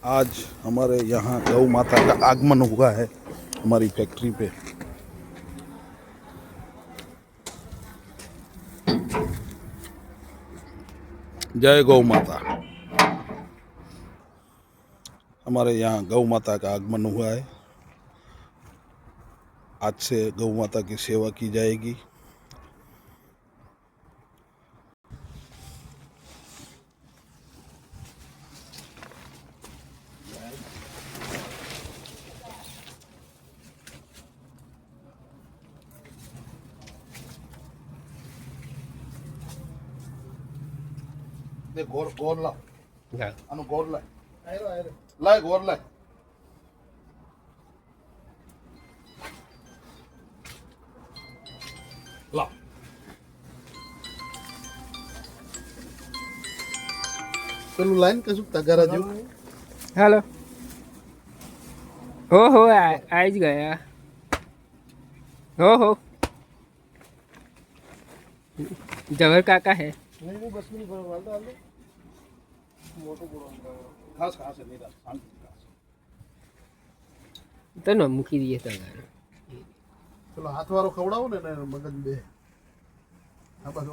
आज हमारे यहाँ गौ माता का आगमन हुआ है हमारी फैक्ट्री पे। जय गौ माता। हमारे यहाँ गौ माता का आगमन हुआ है। आज से गौ माता की सेवा की जाएगी। दे गोर गोर ला अनु गोर ला लाए गोर ला ला પેલું લાઈન કશું તગારા જેવું हेलो हो आज गया हो जवर काका है नहीं वो बस में वाल डाल दो मोटो बोलो खास खास है मेरा शांति खास तो न मूकी दिए तगार પેલો હાથ વાળો ખવડાવો ને મગજ બે આ બસ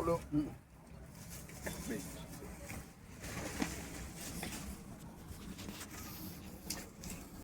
ઓલો